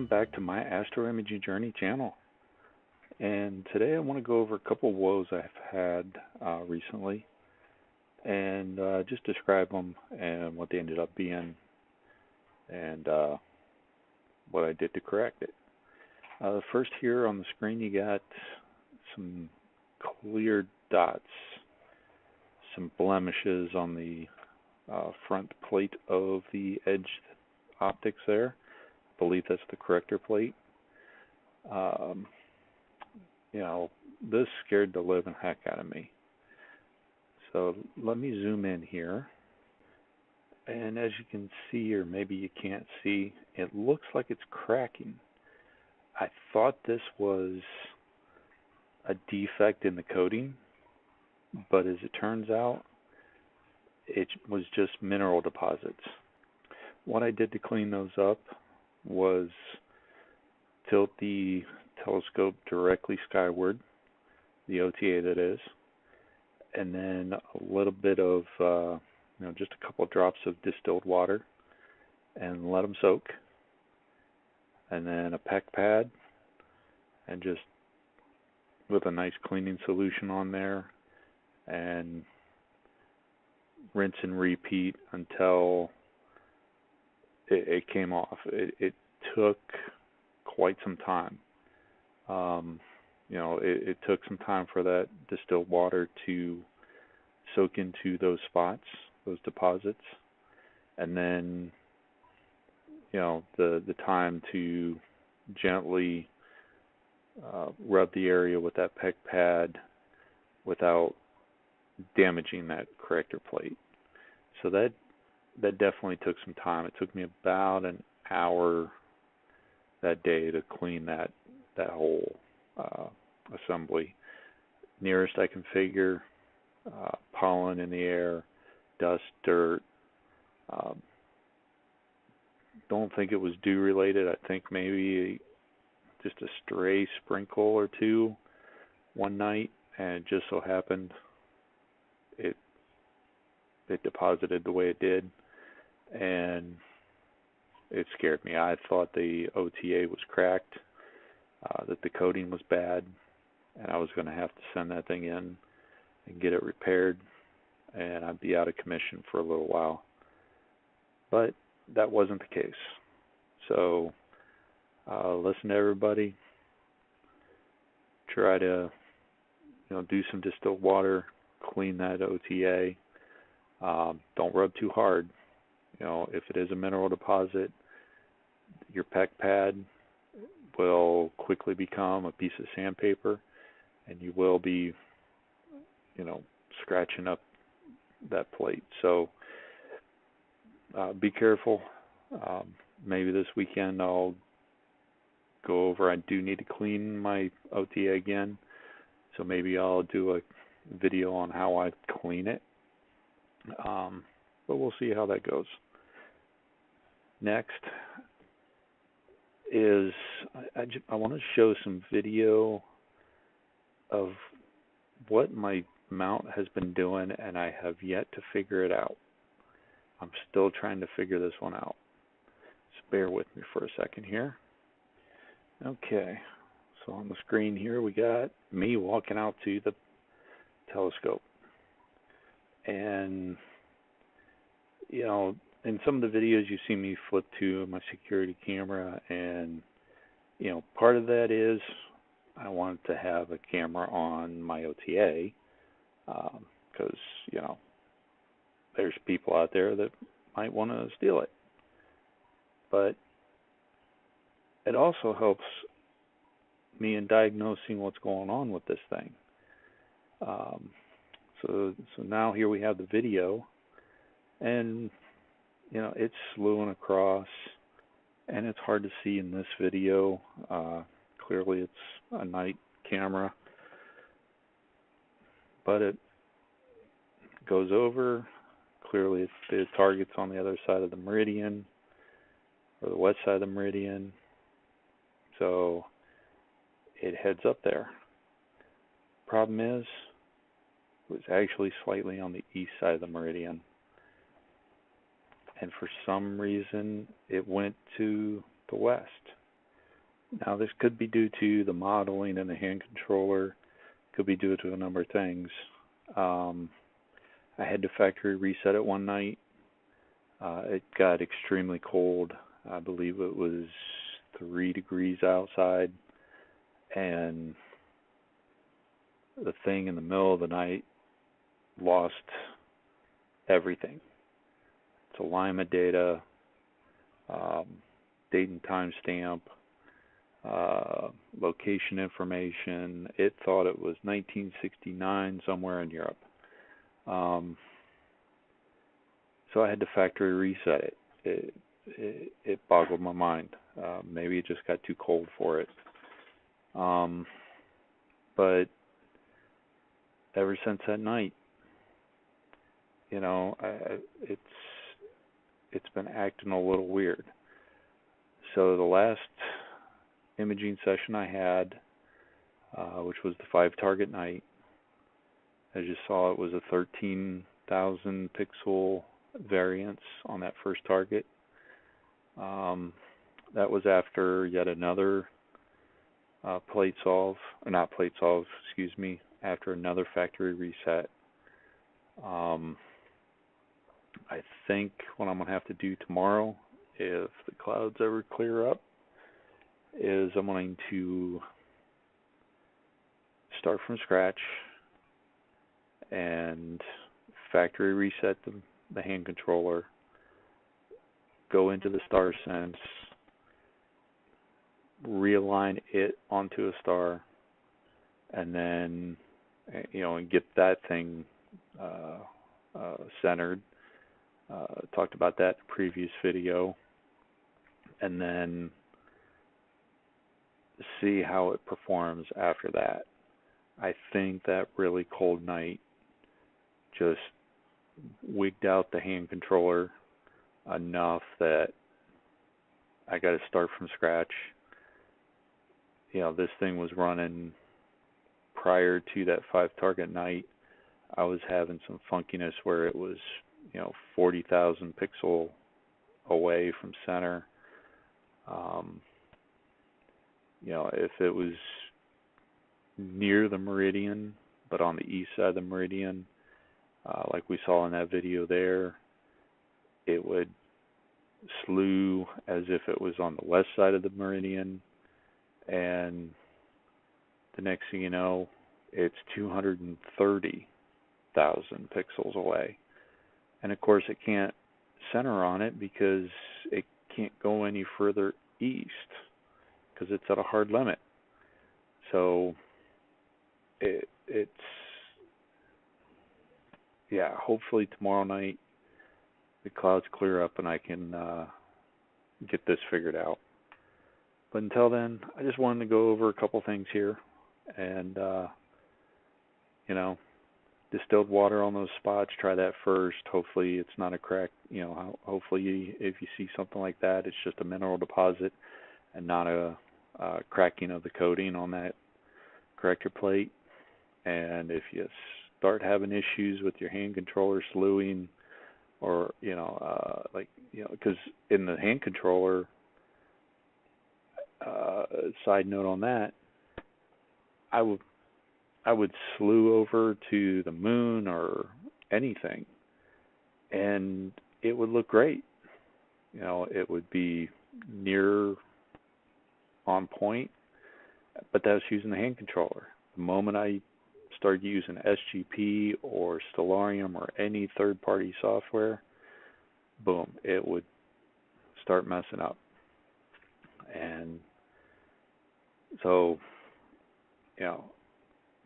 welcome back to my Astro Imaging Journey channel. And today I want to go over a couple woes I've had recently and just describe them and what they ended up being and what I did to correct it. First here on the screen you got some clear dots, some blemishes on the front plate of the edge optics there. I believe that's the corrector plate. This scared the living heck out of me. So let me zoom in here. And as you can see, or maybe you can't see, it looks like it's cracking. I thought this was a defect in the coating, but as it turns out, it was just mineral deposits. What I did to clean those up was tilt the telescope directly skyward, the OTA that is, and then a little bit of, just a couple of drops of distilled water and let them soak. And then a PEC pad and just with a nice cleaning solution on there and rinse and repeat until it came off. It took quite some time. It took some time for that distilled water to soak into those spots, those deposits, and then the time to gently rub the area with that PEC pad without damaging that corrector plate. So that definitely took some time. It took me about an hour that day to clean that whole assembly. Nearest I can figure, pollen in the air, dust, dirt. Don't think it was dew related. I think maybe just a stray sprinkle or two one night, and it just so happened it deposited the way it did, and it scared me. I thought the OTA was cracked, that the coating was bad, and I was going to have to send that thing in and get it repaired, and I'd be out of commission for a little while. But that wasn't the case. So listen to everybody. Try to do some distilled water, clean that OTA. Don't rub too hard. If it is a mineral deposit, your PEC pad will quickly become a piece of sandpaper, and you will be, scratching up that plate. So be careful. Maybe this weekend I'll go over. I do need to clean my OTA again, so maybe I'll do a video on how I clean it. But we'll see how that goes. Next is I want to show some video of what my mount has been doing, and I have yet to figure it out. I'm still trying to figure this one out. So bear with me for a second here. Okay, so on the screen here we got me walking out to the telescope. And, in some of the videos you see me flip to my security camera, and, part of that is I wanted to have a camera on my OTA because, there's people out there that might want to steal it. But it also helps me in diagnosing what's going on with this thing. So now here we have the video, and it's slewing across, and it's hard to see in this video. Clearly it's a night camera, but it goes over. Clearly the target's on the other side of the meridian, or the west side of the meridian, so it heads up there. Problem is, it was actually slightly on the east side of the meridian, and for some reason it went to the west. Now this could be due to the modeling and the hand controller, could be due to a number of things. I had to factory reset it one night. It got extremely cold. I believe it was 3 degrees outside, and the thing in the middle of the night lost everything. Its alignment data, date and time stamp, location information. It thought it was 1969 somewhere in Europe. So I had to factory reset it. It boggled my mind. Maybe it just got too cold for it. But ever since that night, it's been acting a little weird. So the last imaging session I had, which was the 5-target night, as you saw, it was a 13,000 pixel variance on that first target. That was after yet another after another factory reset. I think what I'm going to have to do tomorrow, if the clouds ever clear up, is I'm going to start from scratch and factory reset the hand controller, go into the StarSense, realign it onto a star, and then and get that thing centered. Talked about that in a previous video, and then see how it performs after that. I think that really cold night just wigged out the hand controller enough that I got to start from scratch. This thing was running prior to that 5-target night. I was having some funkiness where it was 40,000 pixel away from center. If it was near the meridian, but on the east side of the meridian, like we saw in that video there, it would slew as if it was on the west side of the meridian, and the next thing you know, it's 230,000 pixels away. And of course it can't center on it because it can't go any further east because it's at a hard limit. So hopefully tomorrow night the clouds clear up and I can get this figured out. But until then, I just wanted to go over a couple things here, and distilled water on those spots, try that first. Hopefully it's not a crack. Hopefully if you see something like that, it's just a mineral deposit and not a cracking of the coating on that corrector plate. And if you start having issues with your hand controller slewing, or because in the hand controller, side note on that, I would slew over to the moon or anything, and it would look great. It would be near on point, but that was using the hand controller. The moment I started using SGP or Stellarium or any third-party software, boom, it would start messing up. And so,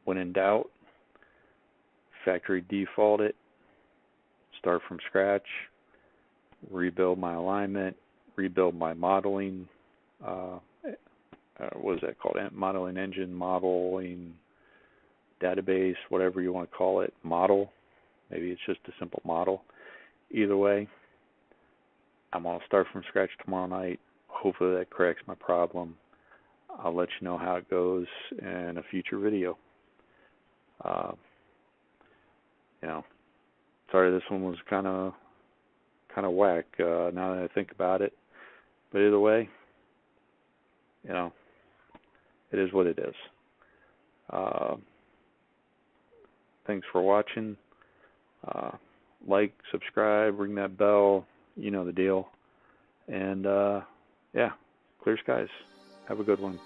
when in doubt, factory default it, start from scratch, rebuild my alignment, rebuild my modeling, what is that called? Modeling engine, modeling database, whatever you want to call it, model. Maybe it's just a simple model. Either way, I'm going to start from scratch tomorrow night. Hopefully that corrects my problem. I'll let you know how it goes in a future video. Sorry this one was kind of whack now that I think about it. But either way, it is what it is. Thanks for watching. Like, subscribe, ring that bell, you know the deal. And yeah, clear skies. Have a good one.